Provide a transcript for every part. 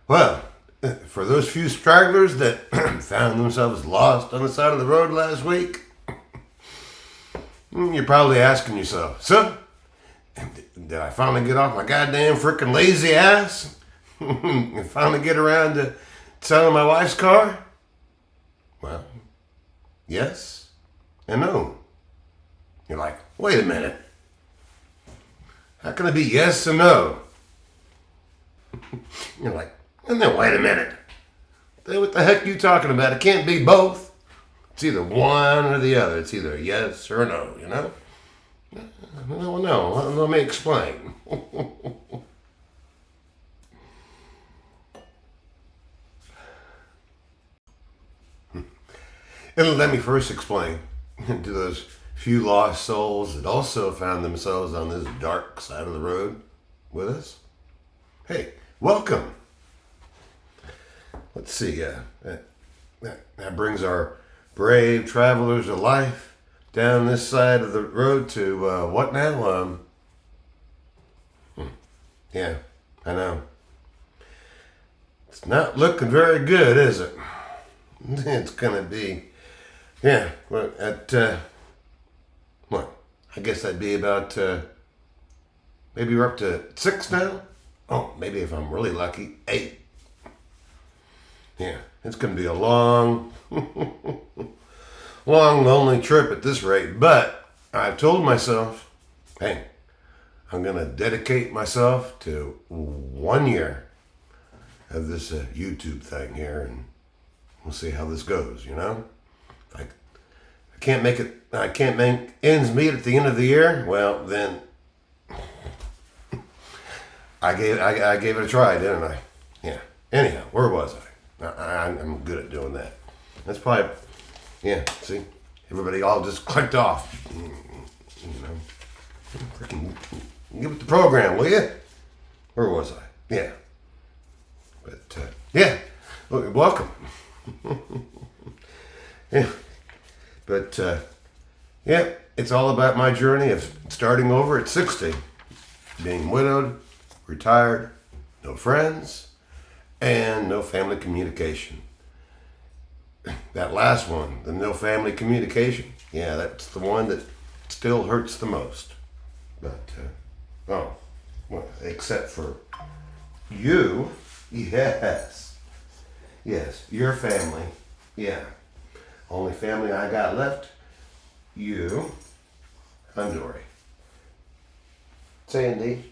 Well, for those few stragglers that found themselves lost on the side of the road last week, you're probably asking yourself, so, did I finally get off my goddamn freaking lazy ass and finally get around to selling my wife's car? Well, yes and no. You're like, wait a minute. How can it be yes and no? You're like, and then wait a minute. What the heck are you talking about? It can't be both. It's either one or the other. It's either yes or no, you know? No. Let me explain. And let me first explain to those few lost souls that also found themselves on this dark side of the road with us. Hey, welcome. Let's see. That brings our brave travelers of life down this side of the road to what now? Yeah, I know. It's not looking very good, is it? It's gonna be. Yeah, well, what? I guess that'd be about, maybe we're up to 6 now? Oh, maybe if I'm really lucky, 8. Yeah, it's going to be a long, lonely trip at this rate. But I've told myself, hey, I'm going to dedicate myself to 1 year of this YouTube thing here, and we'll see how this goes, you know? I can't make ends meet at the end of the year. Well, then I gave it a try, didn't I? Yeah. Anyhow, where was I? I'm good at doing that. That's probably, yeah. See, everybody all just clicked off. You know, freaking give it the program, will you? Where was I? Yeah. But yeah, welcome. Yeah. But, yeah, it's all about my journey of starting over at 60, being widowed, retired, no friends, and no family communication. That last one, the no family communication, yeah, that's the one that still hurts the most. But, well, except for you, yes, your family, yeah. Only family I got left, you, I'm Dory. Sandy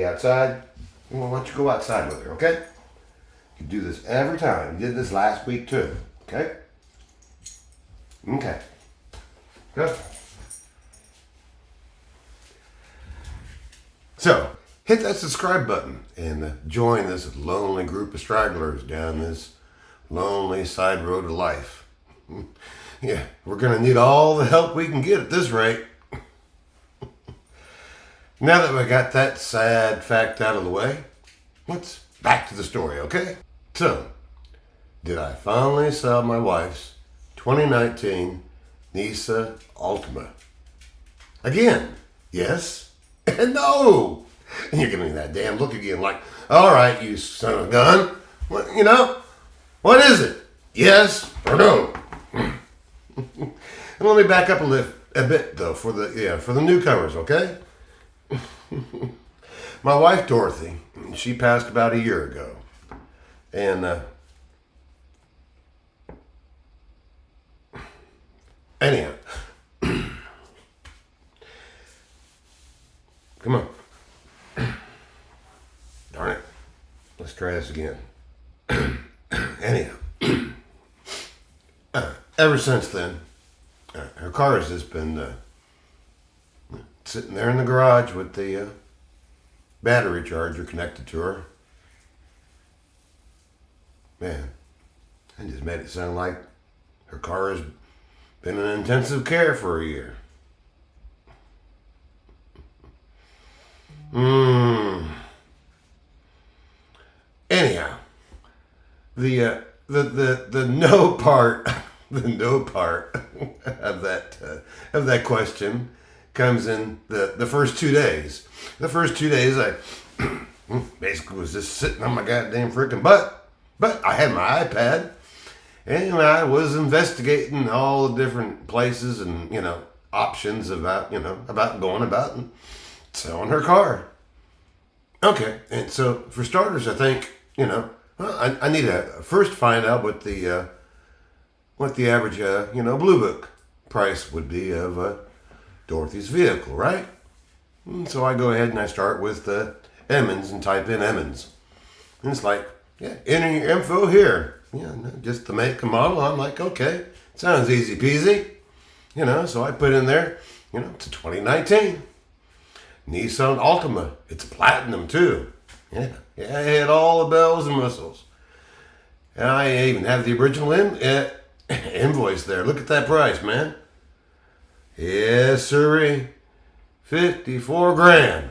outside. Well, why don't you go outside with her, okay? You do this every time. You did this last week too, okay? Okay. Good. So, hit that subscribe button and join this lonely group of stragglers down this lonely side road of life. Yeah, we're going to need all the help we can get at this rate. Now that we got that sad fact out of the way, let's back to the story, okay? So, did I finally sell my wife's 2019 Nissan Altima? Again, yes and no. And you're giving me that damn look again like, all right, you son of a gun. What, you know, what is it? Yes or no? And let me back up a bit though for the newcomers, okay? My wife Dorothy, she passed about a year ago, and anyhow, come on, darn it, let's try this again. Anyhow. Ever since then, her car has just been sitting there in the garage with the battery charger connected to her. Man, I just made it sound like her car has been in intensive care for a year. Anyhow, the no part. The no part of that question comes in the first 2 days. The first 2 days, Basically was just sitting on my goddamn freaking butt. But I had my iPad, and I was investigating all the different places and, options about going about and selling her car. Okay, and so for starters, I think, I need to first find out what the average, Blue Book price would be of Dorothy's vehicle, right? And so I go ahead and I start with Emmons and type in Emmons. And it's like, yeah, enter your info here. Yeah, just the make and model. I'm like, okay, sounds easy peasy. So I put in there, it's a 2019 Nissan Altima. It's platinum too. Yeah, it had all the bells and whistles. And I even have the original invoice there. Look at that price, man. Yes, sirree. 54 grand.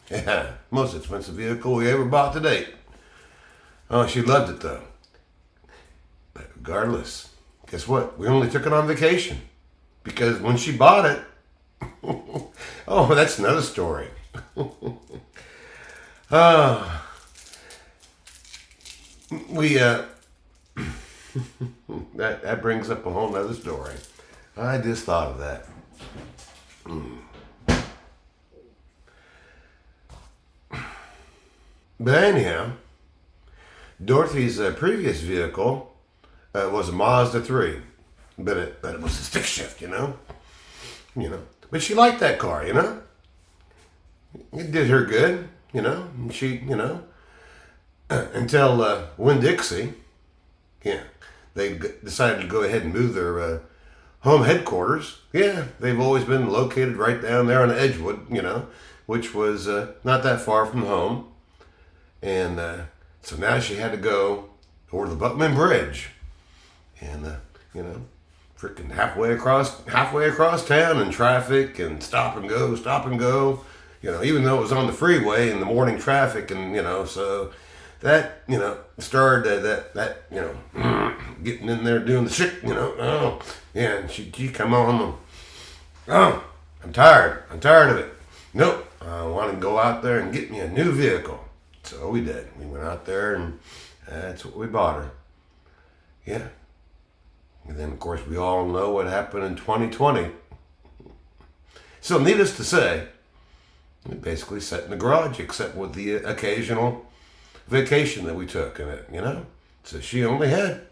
Yeah, most expensive vehicle we ever bought to date. Oh, she loved it though. But regardless, guess what? We only took it on vacation. Because when she bought it, oh, that's another story. We that brings up a whole nother story. I just thought of that. But anyhow, Dorothy's previous vehicle was a Mazda 3, but it was a stick shift, But she liked that car, It did her good, And she, until Winn-Dixie, they decided to go ahead and move their home headquarters. Yeah, they've always been located right down there on Edgewood, which was not that far from home. And so now she had to go over the Buckman Bridge, and freaking halfway across town in traffic and stop and go. Even though it was on the freeway in the morning traffic, and so that started that getting in there doing the shit. Oh yeah, and she come on. Oh, I'm tired of it. Nope, I want to go out there and get me a new vehicle. So we did. We went out there, and that's what we bought her. Yeah. And then, of course, we all know what happened in 2020. So, needless to say, we basically sat in the garage, except with the occasional vacation that we took in it, So she only had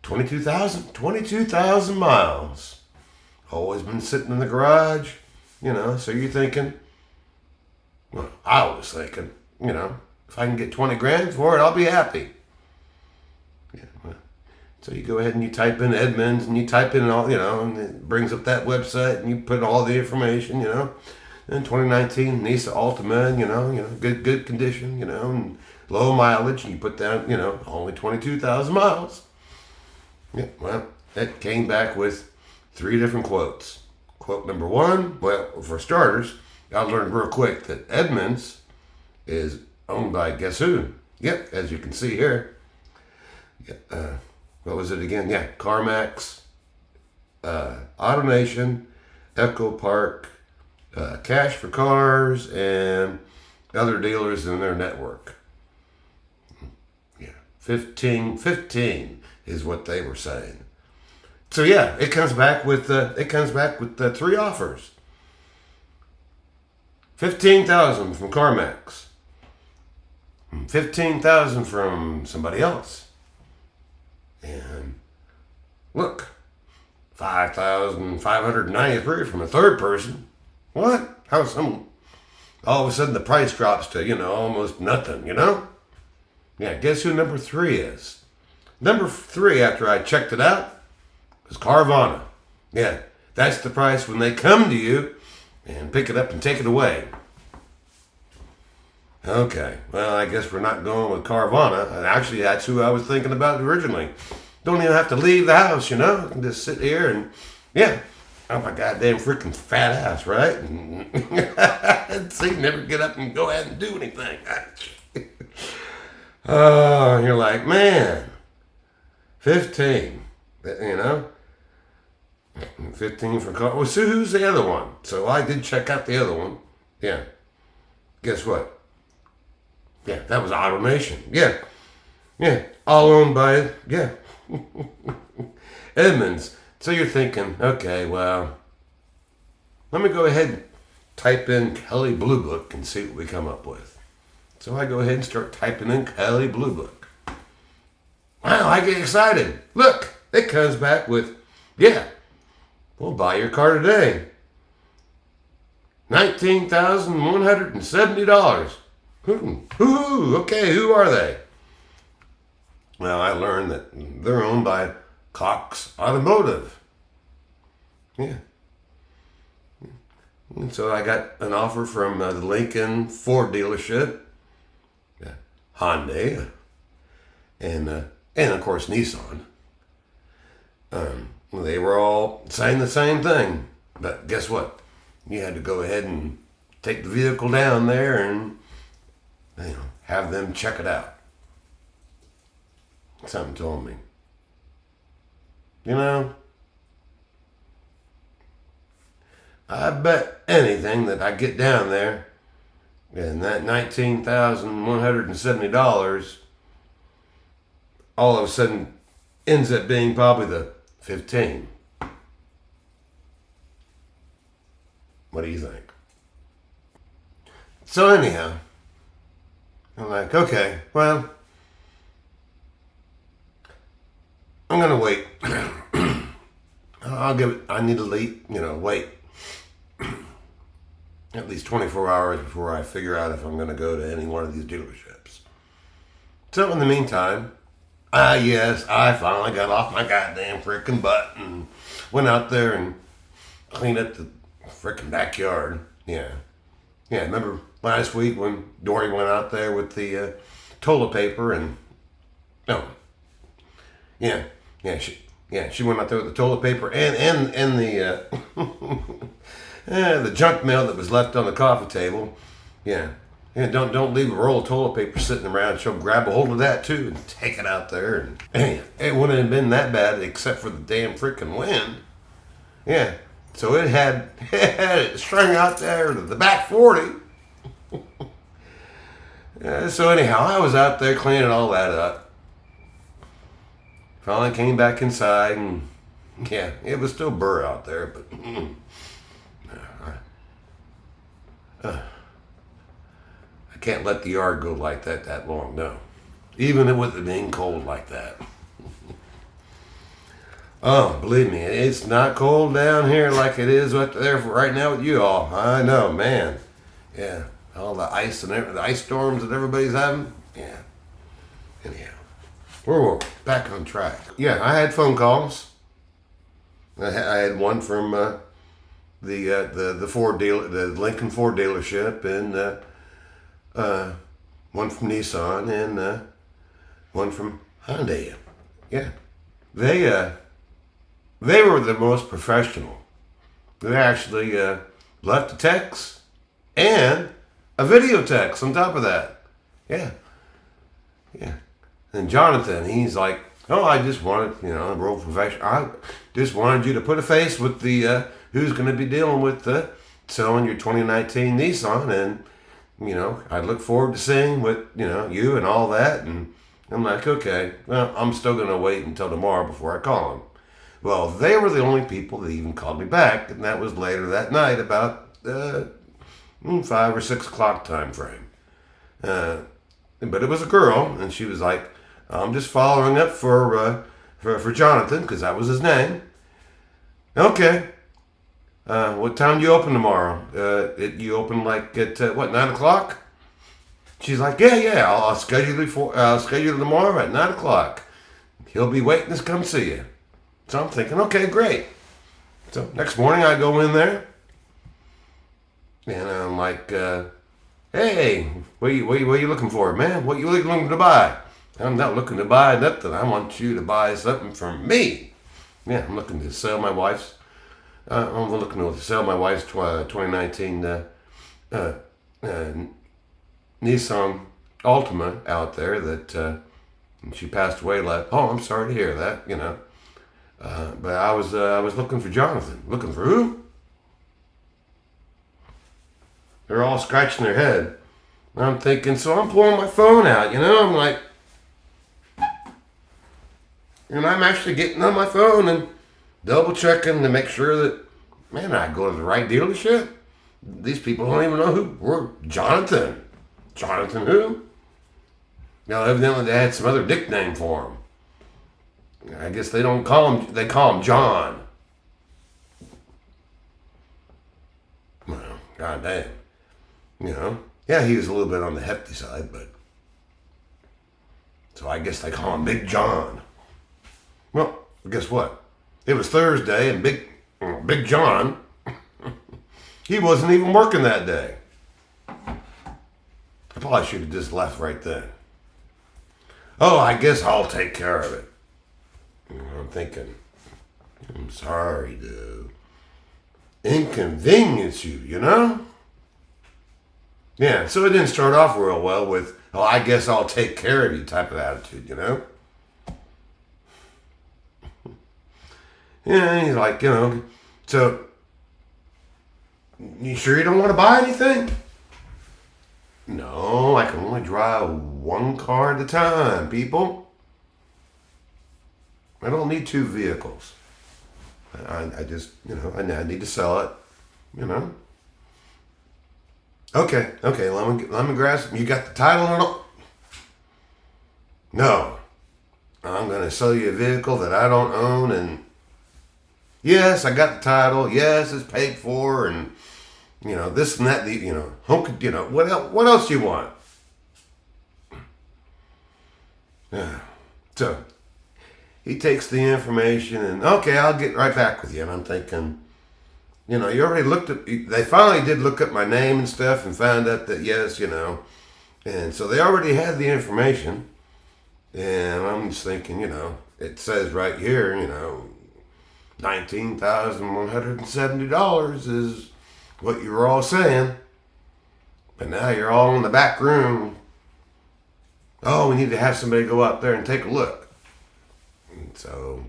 22,000 miles. Always been sitting in the garage, So you're thinking, well, I was thinking, if I can get 20 grand for it, I'll be happy. Yeah, well, so you go ahead and you type in Edmonds and you type in all, and it brings up that website and you put all the information, And 2019 Nissan Altima, good condition, and low mileage, and you put down, only 22,000 miles. Yeah, well, that came back with 3 different quotes. Quote number 1, well, for starters, I learned real quick that Edmonds is owned by guess who? Yep, as you can see here. What was it again? Yeah, CarMax, AutoNation, Echo Park, Cash for Cars, and other dealers in their network. Yeah, 15 is what they were saying. So yeah, it comes back with 3 offers. 15,000 from CarMax. 15,000 from somebody else. And look, 5,593 from a third person. What? How some all of a sudden the price drops to, almost nothing, Yeah, guess who number 3 is? Number 3, after I checked it out, was Carvana. Yeah, that's the price when they come to you and pick it up and take it away. Okay, well, I guess we're not going with Carvana. And actually, that's who I was thinking about originally. Don't even have to leave the house, I can just sit here and, yeah. Oh, my goddamn freaking fat ass, right? See, never get up and go ahead and do anything. Oh, you're like, man, 15, 15 for car. Well, so who's the other one? So I did check out the other one. Yeah. Guess what? Yeah, that was automation. Yeah, yeah, all owned by, yeah, Edmunds. So you're thinking, okay, well, let me go ahead and type in Kelly Blue Book and see what we come up with. So I go ahead and start typing in Kelly Blue Book. Wow, I get excited. Look, it comes back with, yeah, we'll buy your car today. $19,170. Okay, who are they? Well, I learned that they're owned by Cox Automotive. Yeah. And so I got an offer from the Lincoln Ford dealership, Hyundai, and of course Nissan. They were all saying the same thing, but guess what? You had to go ahead and take the vehicle down there and have them check it out. Something told me, I bet anything that I get down there and that $19,170 all of a sudden ends up being probably the 15. What do you think? So anyhow, I'm like, okay, well, I'm gonna wait. I need to wait at least 24 hours before I figure out if I'm gonna go to any one of these dealerships. So in the meantime, yes, I finally got off my goddamn frickin' butt and went out there and cleaned up the frickin' backyard. Yeah. Yeah, remember last week when Dory went out there with the toilet paper and... No. Yeah. She went out there with the toilet paper and the the junk mail that was left on the coffee table. Yeah. Yeah, don't leave a roll of toilet paper sitting around. She'll grab a hold of that too and take it out there. And it wouldn't have been that bad except for the damn freaking wind. Yeah. So it had it strung out there to the back 40. So anyhow, I was out there cleaning all that up. Finally came back inside and yeah, it was still burr out there, but I can't let the yard go like that long, no. Even with it being cold like that. Oh, believe me, it's not cold down here like it is up there right now with you all. I know, man. Yeah, all the ice and the ice storms that everybody's having. Yeah. Anyhow, we're back on track. Yeah, I had phone calls. I had one from the Ford dealer, the Lincoln Ford dealership, and one from Nissan, and one from Hyundai. Yeah, they were the most professional. They actually left a text and a video text on top of that. Yeah. And Jonathan, he's like, oh, I just wanted, a real professional. I just wanted you to put a face with the who's going to be dealing with selling your 2019 Nissan, and I look forward to seeing what you and all that. And I'm like, okay, well, I'm still going to wait until tomorrow before I call him. Well, they were the only people that even called me back, and that was later that night, about 5 or 6 o'clock time frame. But it was a girl, and she was like, I'm just following up for Jonathan, because that was his name. Okay. What time do you open tomorrow? You open like at 9 o'clock? She's like, yeah. I'll schedule it tomorrow at 9 o'clock. He'll be waiting to come see you. So I'm thinking, okay, great. So next morning I go in there, and I'm like, hey, what are you looking for, man? What are you looking to buy? I'm not looking to buy nothing. I want you to buy something from me. Yeah, I'm looking to sell my wife's. 2019 Nissan Altima out there that she passed away. Oh, I'm sorry to hear that. But I was looking for Jonathan. Looking for who? They're all scratching their head. I'm thinking, so I'm pulling my phone out, I'm like, and I'm actually getting on my phone and double checking to make sure that, man, I go to the right dealership. These people don't even know who we're Jonathan. Jonathan who? Evidently they had some other nickname for him. I guess they don't call him, they call him John. Well, goddamn. Yeah, he was a little bit on the hefty side, but so I guess they call him Big John. Well, guess what? It was Thursday, and Big John, he wasn't even working that day. I probably should have just left right then. Oh, I guess I'll take care of it. I'm thinking, I'm sorry to inconvenience you. Yeah, so it didn't start off real well with, oh, I guess I'll take care of you type of attitude. Yeah, he's like, so, you sure you don't want to buy anything? No, I can only drive one car at a time, people. I don't need two vehicles. I just, I need to sell it, Okay, let me grasp. You got the title and all? No, I'm going to sell you a vehicle that I don't own, and yes, I got the title. Yes, it's paid for, and this and that. What else do you want? So he takes the information and okay, I'll get right back with you. And I'm thinking, you already looked at. They finally did look up my name and stuff and found out that yes, and so they already had the information. And I'm just thinking, it says right here, $19,170 is what you were all saying. But now you're all in the back room. Oh, we need to have somebody go out there and take a look. And so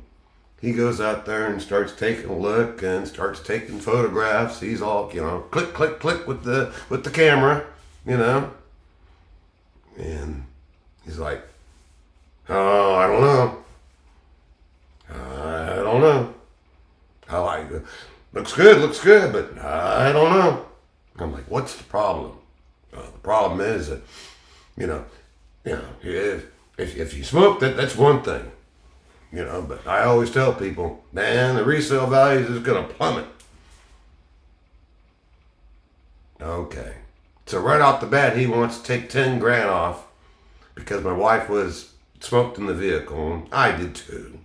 he goes out there and starts taking a look and starts taking photographs. He's all, click, click, click with the camera, And he's like, oh, I don't know. I like it. Looks good, but I don't know. I'm like, what's the problem? The problem is that, if you smoke, that's one thing, but I always tell people, man, the resale values is going to plummet. Okay. So right off the bat, he wants to take 10 grand off because my wife was smoked in the vehicle, and I did too.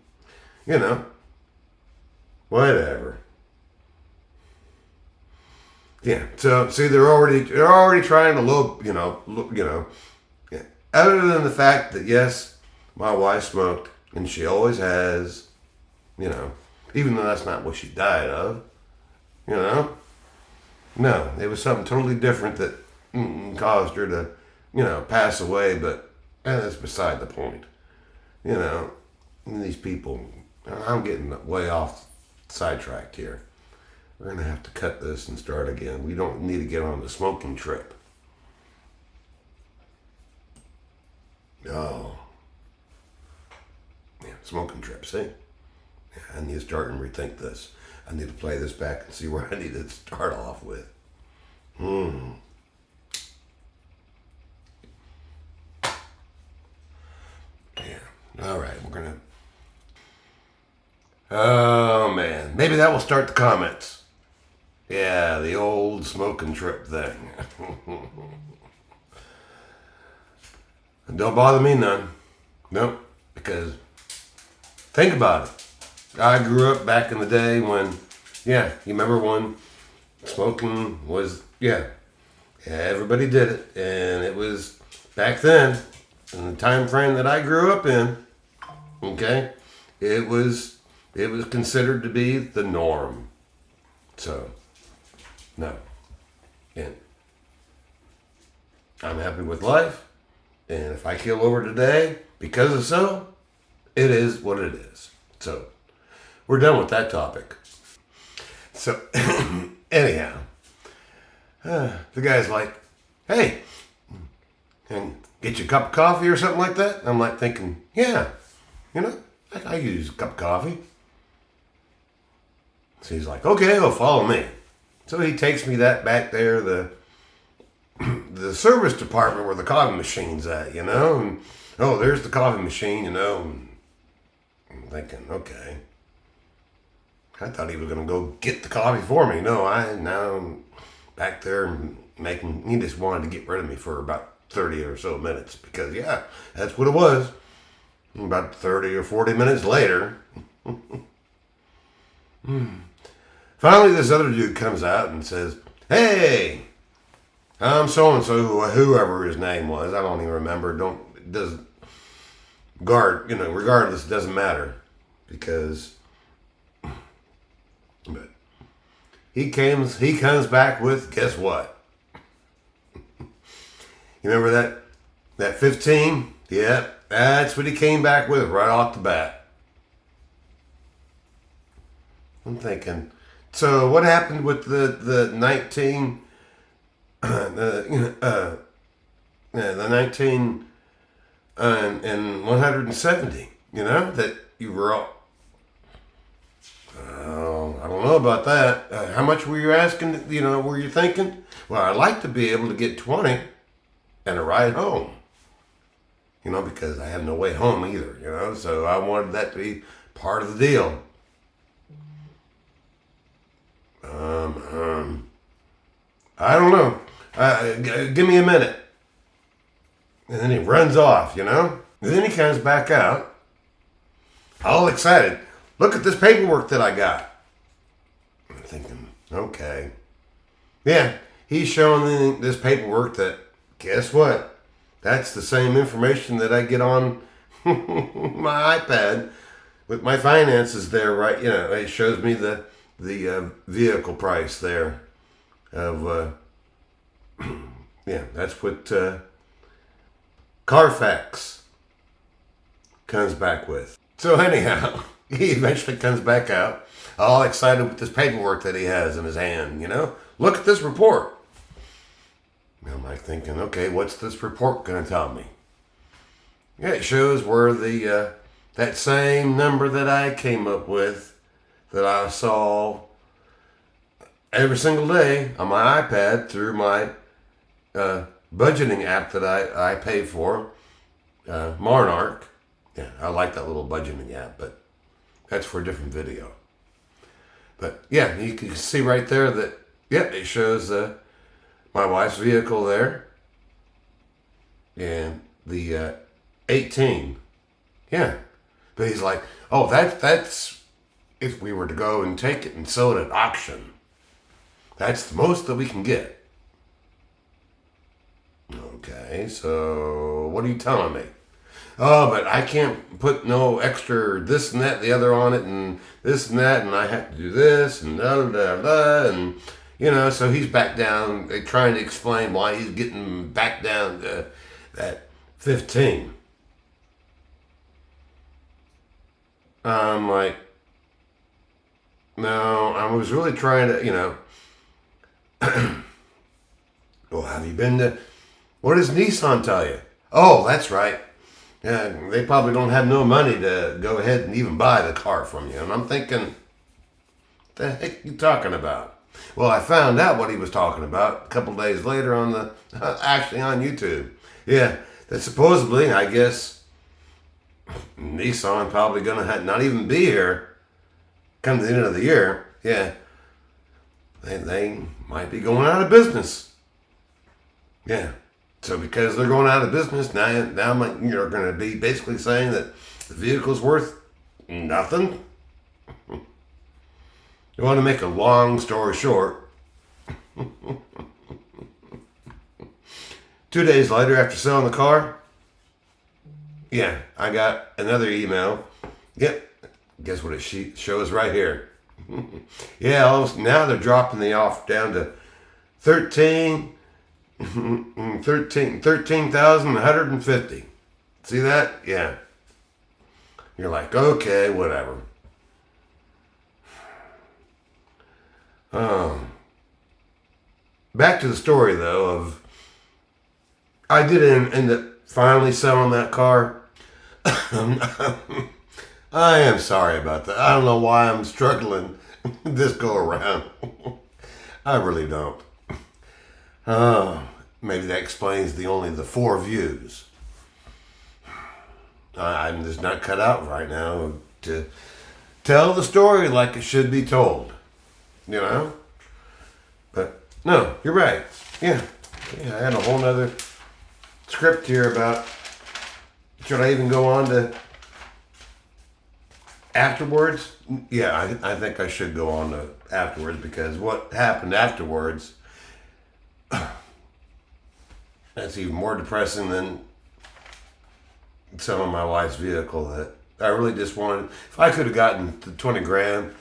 Whatever. Yeah. So see, they're already trying to look. Yeah. Other than the fact that yes, my wife smoked, and she always has. Even though that's not what she died of. No, it was something totally different that caused her to, pass away. But that's beside the point. These people. I'm getting way off sidetracked here. We're going to have to cut this and start again. We don't need to get on the smoking trip. Oh. Yeah, smoking trip, see? Yeah, I need to start and rethink this. I need to play this back and see where I need to start off with. Yeah. All right, we're going to... Oh, man. Maybe that will start the comments. Yeah, the old smoking trip thing. Don't bother me none. Nope. Because think about it. I grew up back in the day when, you remember when smoking was, everybody did it. And it was back then, in the time frame that I grew up in, okay, it was considered to be the norm. So, no. And I'm happy with life. And if I keel over today because of so, it is what it is. So, we're done with that topic. So, anyhow, the guy's like, hey, get you a cup of coffee or something like that? I'm like thinking, yeah, I use a cup of coffee. So he's like, okay, well, follow me. So he takes me back there, the service department where the coffee machine's at, and oh, there's the coffee machine, and I'm thinking, okay. I thought he was going to go get the coffee for me. No, now I'm back there he just wanted to get rid of me for about 30 or so minutes because, yeah, that's what it was. About 30 or 40 minutes later, finally this other dude comes out and says, hey, I'm so-and-so, whoever his name was. I don't even remember. Regardless, it doesn't matter because... But he comes back with, guess what? You remember that 15? Yeah, that's what he came back with right off the bat. I'm thinking, so what happened with the 19 the 19 and 170, that you were all... I don't know about that. How much were you asking? Were you thinking? Well, I'd like to be able to get 20 and a ride home. Because I have no way home either. So I wanted that to be part of the deal. I don't know. Give me a minute. And then he runs off. And then he comes back out, all excited. Look at this paperwork that I got. I'm thinking, okay. Yeah, he's showing this paperwork that, guess what? That's the same information that I get on my iPad with my finances there, right? It shows me the vehicle price there of, yeah, that's what Carfax comes back with. So anyhow... He eventually comes back out, all excited with this paperwork that he has in his hand, Look at this report. I'm like thinking, okay, what's this report going to tell me? Yeah, it shows where that same number that I came up with, that I saw every single day on my iPad through my budgeting app that I pay for, Monarch. Yeah, I like that little budgeting app, but that's for a different video. But yeah, you can see right there that, yeah, it shows my wife's vehicle there. And the 18. Yeah. But he's like, oh, that's if we were to go and take it and sell it at auction. That's the most that we can get. Okay, so what are you telling me? Oh, but I can't put no extra this and that, the other on it, and this and that, and I have to do this, and and so he's back down, trying to explain why he's getting back down to that 15. I'm like, no, I was really trying to, well, have you been to, what does Nissan tell you? Oh, that's right. Yeah, they probably don't have no money to go ahead and even buy the car from you. And I'm thinking, what the heck are you talking about? Well, I found out what he was talking about a couple days later actually on YouTube. Yeah, that supposedly, I guess, Nissan probably going to not even be here come the end of the year. Yeah, they might be going out of business. Yeah. So because they're going out of business, now you're going to be basically saying that the vehicle's worth nothing. You want to make a long story short. 2 days later, after selling the car, yeah, I got another email. Yep, guess what it shows right here. Yeah, now they're dropping the offer down to 13,150. See that? Yeah. You're like, okay, whatever. Back to the story though I did end up finally selling that car. I am sorry about that. I don't know why I'm struggling this go around. I really don't. Maybe that explains only the 4 views. I'm just not cut out right now to tell the story like it should be told. You know? But no, you're right. Yeah, I had a whole nother script here about should I even go on to afterwards? Yeah, I think I should go on to afterwards, because what happened afterwards, that's even more depressing than selling my wife's vehicle. That I really just wanted, if I could have gotten the 20 grand,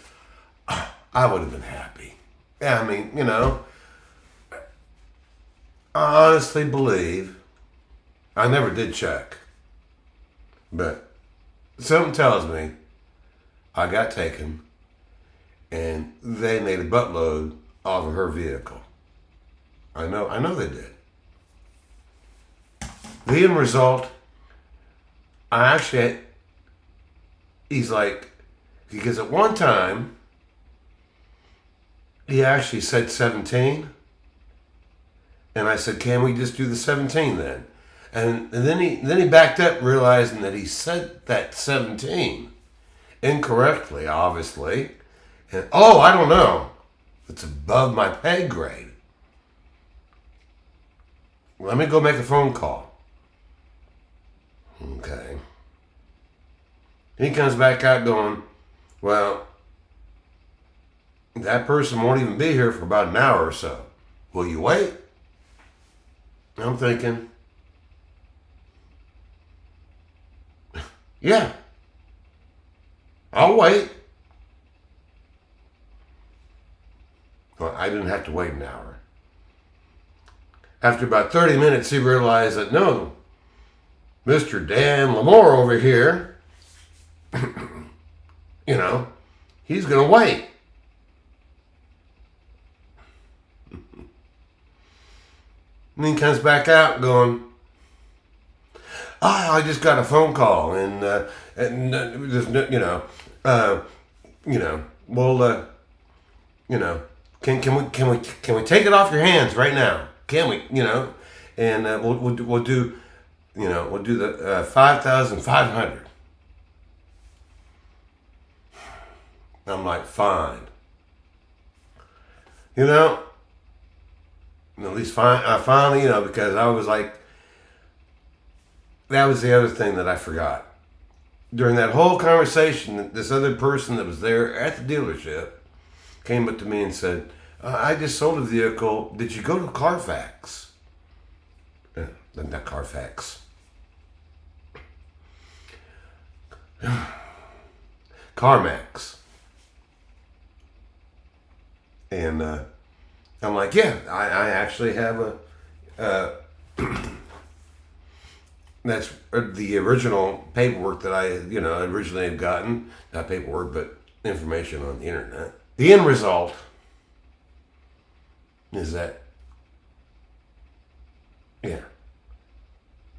I would have been happy. Yeah, I mean, you know, I honestly believe, I never did check, but something tells me I got taken and they made a buttload off of her vehicle. I know they did. The end result, he's like, because at one time, he actually said 17. And I said, can we just do the 17 then? And then he backed up, realizing that he said that 17 incorrectly, obviously. And I don't know. It's above my pay grade. Let me go make a phone call. Okay. He comes back out going, well, that person won't even be here for about an hour or so. Will you wait? I'm thinking, yeah, I'll wait. Well, I didn't have to wait an hour. After about 30 minutes, he realized that no, Mr. Dan Lamore over here, you know, he's going to wait. And then he comes back out going, I just got a phone call and there's no, well, can we take it off your hands right now? Can we, and we'll do the 5,500. I'm like, fine. At least I finally, because I was like, that was the other thing that I forgot. During that whole conversation, this other person that was there at the dealership came up to me and said, I just sold a vehicle. Did you go to Carfax? Not Carfax. CarMax. And I'm like, yeah, I actually have that's the original paperwork that I, originally had gotten. Not paperwork, but information on the internet. The end result is that,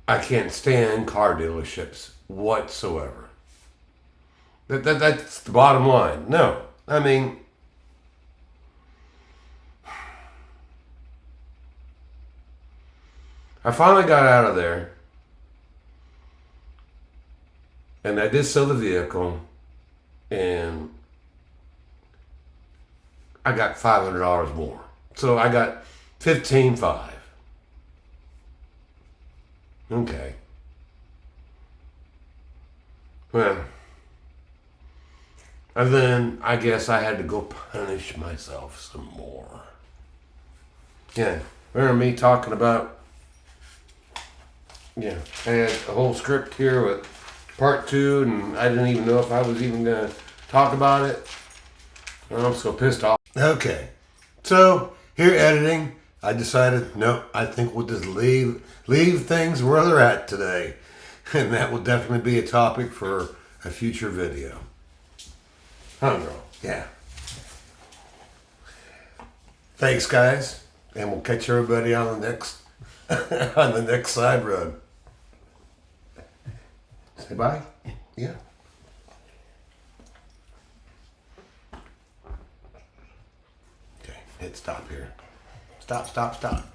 I can't stand car dealerships whatsoever. That's the bottom line. No, I mean, I finally got out of there, and I did sell the vehicle, and I got $500 more. So I got $15,500. Okay. Well, and then I guess I had to go punish myself some more. Yeah, remember me talking about, I had a whole script here with part 2, and I didn't even know if I was even going to talk about it. I'm so pissed off. Okay, so here editing, I decided, no, I think we'll just leave things where they're at today. And that will definitely be a topic for a future video. Huh, girl? Yeah. Thanks, guys. And we'll catch everybody on the next on the next side road. Say bye? Yeah. Okay, hit stop here. Stop.